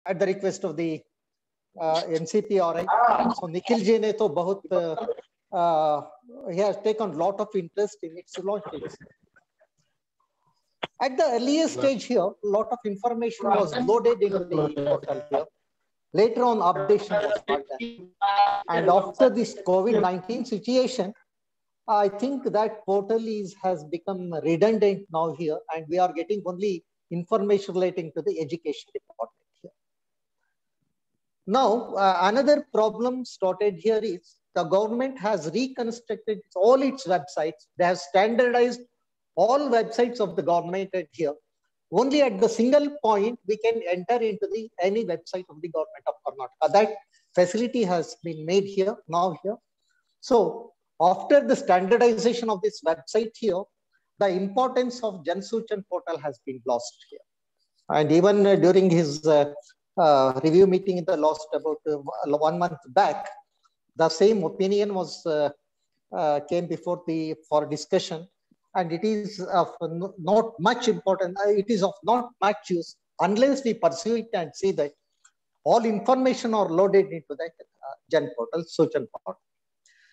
at the request of the NCPRI. So Nikhil ji ne to bahut he has taken lot of interest in its launches. At the earliest stage here, a lot of information was loaded into the portal here. Later on, updation was not done. And after this COVID-19 situation, I think that portal has become redundant now here, and we are getting only information relating to the education department here. Now, another problem started here is the government has reconstructed all its websites. They have standardized all websites of the government here. Only at the single point we can enter into any website of the government of Karnataka. That facility has been made here now here. So after the standardization of this website here, the importance of Jan Suchan portal has been lost here. And even during his review meeting in the last about 1 month back, the same opinion was came before for discussion. And it is of not much important. It is of not much use unless we pursue it and see that all information are loaded into that Jan portal, Suchan portal.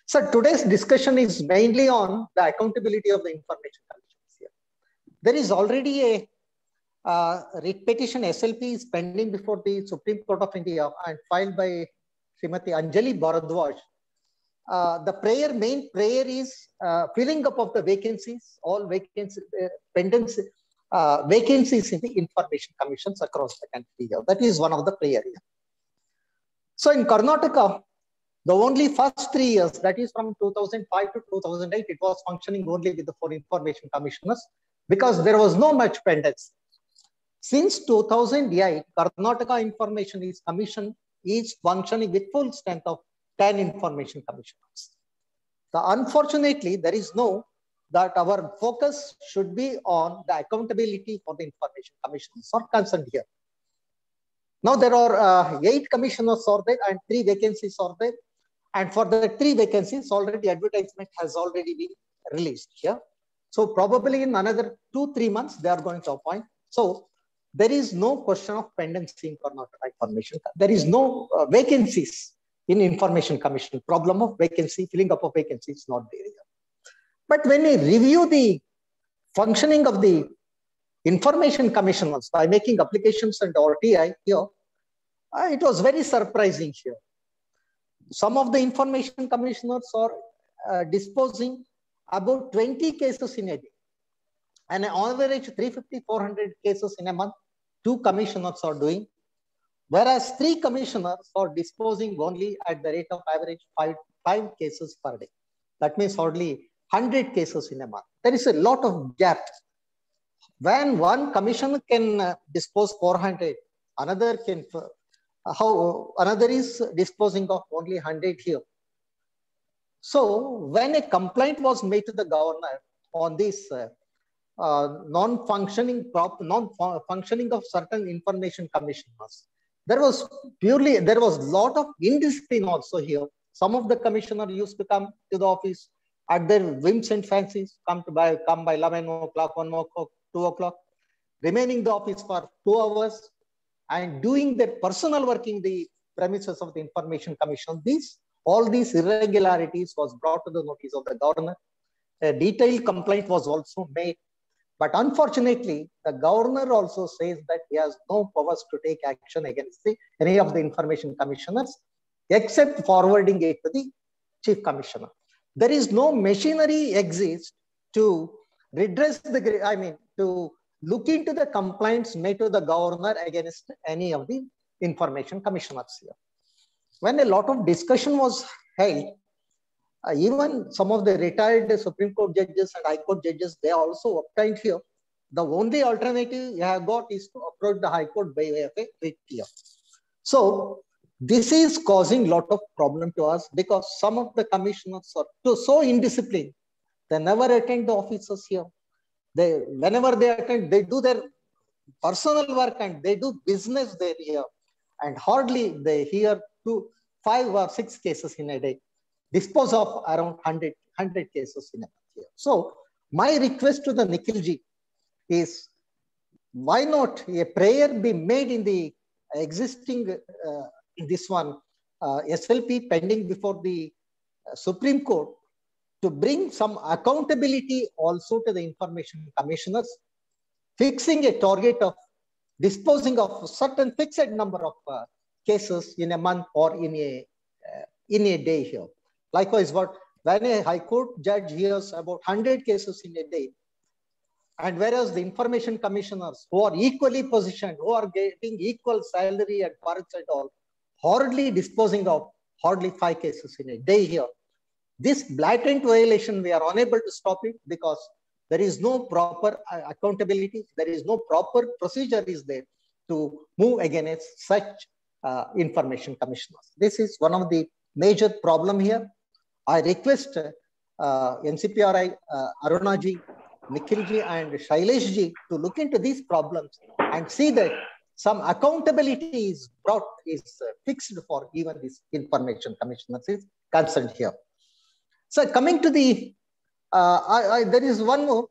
So today's discussion is mainly on the accountability of the information commissions here. There is already a writ petition SLP is pending before the Supreme Court of India and filed by Srimati Anjali Bharadwaj. The main prayer is filling up of the vacancies, all vacancies, vacancies in the information commissions across the country here. That is one of the prayer here. So in Karnataka, the only first 3 years, that is from 2005 to 2008, it was functioning only with the 4 information commissioners because there was no much pendency. Since 2008, Karnataka Information Commission is functioning with full strength of 10 information commissioners. So unfortunately, there is that our focus should be on the accountability for the information commissioners are concerned here. Now there are 8 commissioners are there and 3 vacancies are there. And for the 3 vacancies, already advertisement has already been released here. So probably in another 2-3 months, they are going to appoint. So there is no question of pendency in Karnataka Information. There is no vacancies in Information Commission. Problem of vacancy, filling up of vacancies is not there. But when we review the functioning of the Information Commissioners by making applications and RTI here, it was very surprising here. Some of the Information Commissioners are disposing about 20 cases in a day. And on average, 350-400 cases in a month, 2 commissioners are doing. Whereas 3 commissioners are disposing only at the rate of average 5 cases per day. That means only 100 cases in a month. There is a lot of gap. When one commissioner can dispose 400, another is disposing of only 100 here. So when a complaint was made to the governor on this non-functioning of certain information commissioners, there was a lot of indiscipline also here. Some of the commissioners used to come to the office at their whims and fancies, come by 11 o'clock, 1 o'clock, 2 o'clock, remaining in the office for 2 hours and doing their personal work in the premises of the Information Commission. All these irregularities was brought to the notice of the governor. A detailed complaint was also made. But unfortunately, the governor also says that he has no powers to take action against any of the information commissioners, except forwarding it to the chief commissioner. There is no machinery exists to redress to look into the complaints made to the governor against any of the information commissioners here. When a lot of discussion was held, even some of the retired Supreme Court judges and High Court judges, they also obtained here. The only alternative you have got is to approach the High Court by way of a writ here. So this is causing a lot of problem to us because some of the commissioners are so indisciplined. They never attend the offices here. Whenever they attend, they do their personal work and they do business there here. And hardly they hear 5 or 6 cases in a day. Dispose of around 100 cases in a year. So my request to the Nikhil ji is, why not a prayer be made in the existing this one SLP pending before the Supreme Court to bring some accountability also to the information commissioners, fixing a target of disposing of certain fixed number of cases in a month or in a day here. Likewise, when a High Court judge hears about 100 cases in a day, and whereas the information commissioners who are equally positioned, who are getting equal salary and perks and all, hardly disposing of hardly 5 cases in a day here. This blatant violation, we are unable to stop it because there is no proper accountability. There is no proper procedure is there to move against such information commissioners. This is one of the major problem here. I request NCPRI, Arunaji, Nikhilji and Shaileshji to look into these problems and see that some accountability is fixed for even this information commissioners is concerned here. So coming to the, there is one more,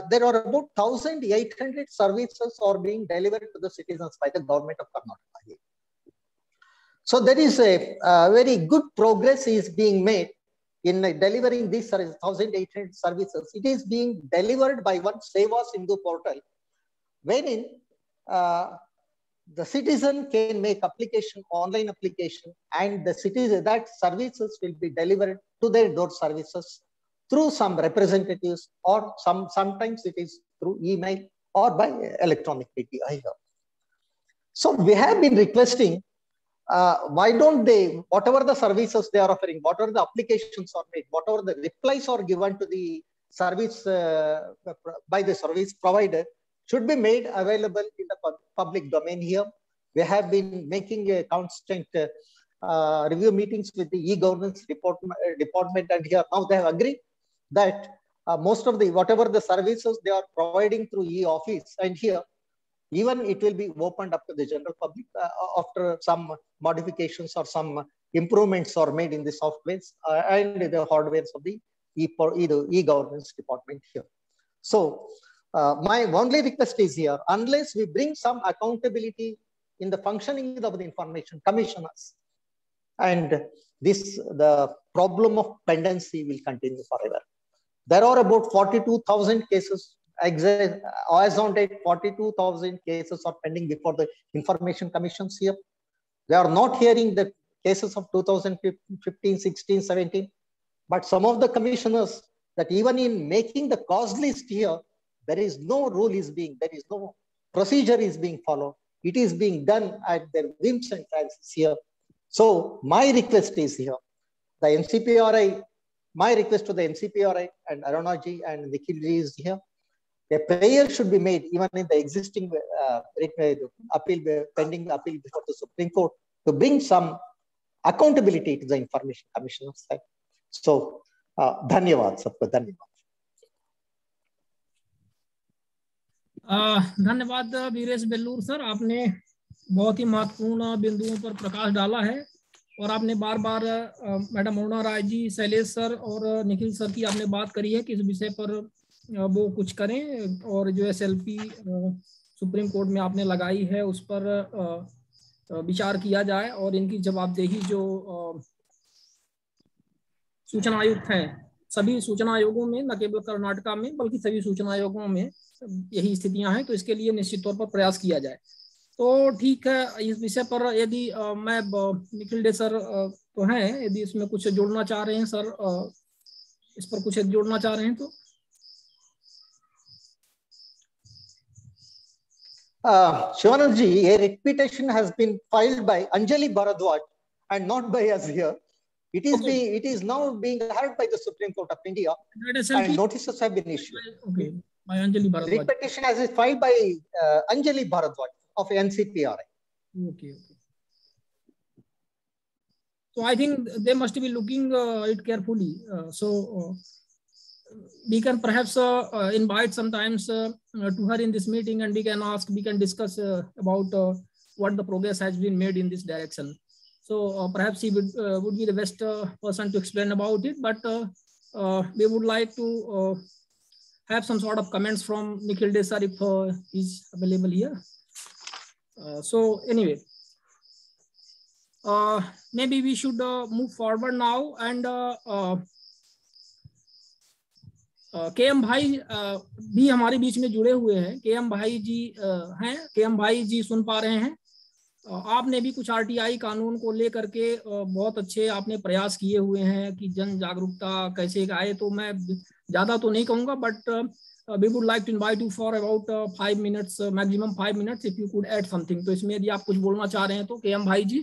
there are about 1,800 services are being delivered to the citizens by the government of Karnataka. So there is a very good progress is being made in delivering these 1,800 services. It is being delivered by one Seva Sindhu portal, wherein the citizen can make application, online application, and the citizen, that services will be delivered to their door services through some representatives, or sometimes it is through email or by electronic PTI. So we have been requesting, why don't they, whatever the services they are offering, whatever the applications are made, whatever the replies are given to the service by the service provider, should be made available in the public domain here. We have been making a constant review meetings with the e-governance department, and here now they have agreed that most of the, whatever the services they are providing through e-office, and here even it will be opened up to the general public after some modifications or some improvements are made in the softwares and the hardwares of the e-governance department here. So my only request is here, unless we bring some accountability in the functioning of the information commissioners, and the problem of pendency will continue forever. There are about 42,000 cases, as on date, 42,000 cases are pending before the information commissions here. They are not hearing the cases of 2015, 16, 17, but some of the commissioners that even in making the cause list here, there is no rule is being, there is no procedure is being followed. It is being done at their whims and fancies here. So my request is here, the NCPRI, my request to the NCPRI and Arunaji and Nikhilji is here. A prayer should be made even in the existing appeal, pending appeal before the Supreme Court, to bring some accountability to the information commissioner's side. So, dhanyavad sabko, dhanyavad. धन्यवाद Viresh Bellur sir, आपने बहुत ही महत्वपूर्ण बिंदुओं पर प्रकाश डाला है और आपने बार बार मैडम अरुणा राय जी, शैलेश सर और निखिल सर की आपने बात करी है कि इस विषय पर वो कुछ करें, और जो SLP सुप्रीम कोर्ट में आपने लगाई है उस पर विचार किया जाए और इनकी जवाबदेही जो सूचना आयुक्त हैं, सभी सूचना आयोगों में, न केवल कर्नाटका में बल्कि सभी सूचना आयोगों में यही स्थितियां हैं, तो इसके लिए निश्चित तौर पर प्रयास किया जाए। तो ठीक है, इस विषय पर यदि मैं निखिल डे सर तो हैं, यदि इसमें कुछ जोड़ना चाह रहे हैं सर, इस पर कुछ जोड़ना चाह रहे हैं तो। Shivanand ji, a writ petition has been filed by Anjali Bharadwaj and not by us here. It is it is now being heard by the Supreme Court of India, and notices have been issued. Okay, by Anjali Bharadwaj. Writ petition has been filed by Anjali Bharadwaj of NCPRI. Okay. So I think they must be looking it carefully. We can perhaps invite sometimes to her in this meeting, and we can discuss about what the progress has been made in this direction. So perhaps he would be the best person to explain about it, but we would like to have some sort of comments from Nikhil Desai if he's available here. So anyway, maybe we should move forward now, and KM भाई भी हमारे बीच में जुड़े हुए हैं। KM भाई जी हैं। KM भाई जी सुन पा रहे हैं? आपने भी कुछ RTI कानून को लेकर के बहुत अच्छे आपने प्रयास किए हुए हैं कि जन जागरूकता कैसे आए। तो मैं ज़्यादा तो नहीं कहूँगा, but we would like to invite you for about 5 minutes, maximum 5 minutes, if you could add something। तो इसमें यदि आप कुछ बोलना चाह रहे हैं तो KM भाई जी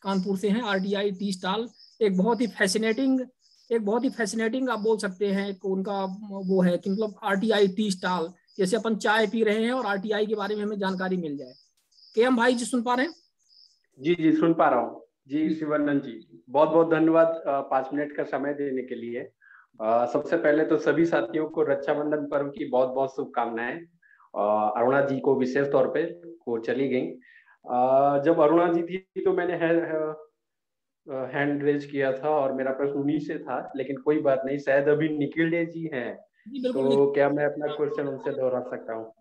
कानपुर से हैं, RTI टी स्टॉल। एक बहुत ही फैसिनेटिंग आप बोल सकते हैं उनका वो है कि मतलब RTI टी स्टॉल, जैसे अपन चाय पी रहे हैं और RTI के बारे में हमें जानकारी मिल जाए। KM भाई जी सुन पा रहे हैं? जी जी सुन पा रहा हूँ जी। शिवानंद जी बहुत बहुत धन्यवाद 5 मिनट का समय देने के लिए। सबसे पहले तो सभी साथियों को रक्षाबंधन पर्व की बहुत बहुत शुभकामनाएं। अरुणा जी को विशेष तौर पे वो चली गई। जब अरुणा जी थी तो मैंने हैंड रेज किया था और मेरा प्रश्न उन्हीं से था, लेकिन कोई बात नहीं, शायद अभी निखिल जी हैं, तो क्या मैं अपना क्वेश्चन उनसे दोहरा सकता हूँ?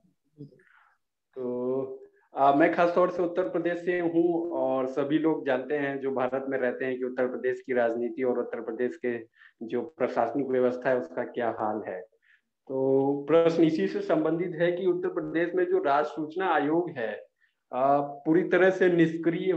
तो मैं खास तौर से उत्तर प्रदेश से हूँ और सभी लोग जानते हैं जो भारत में रहते हैं कि उत्तर प्रदेश की राजनीति और उत्तर प्रदेश के जो प्रशासनिक व्यवस्था है उसका क्या हाल है। तो प्रश्न इसी से संबंधित है कि उत्तर प्रदेश में जो राज्य सूचना आयोग है पूरी तरह से निष्क्रिय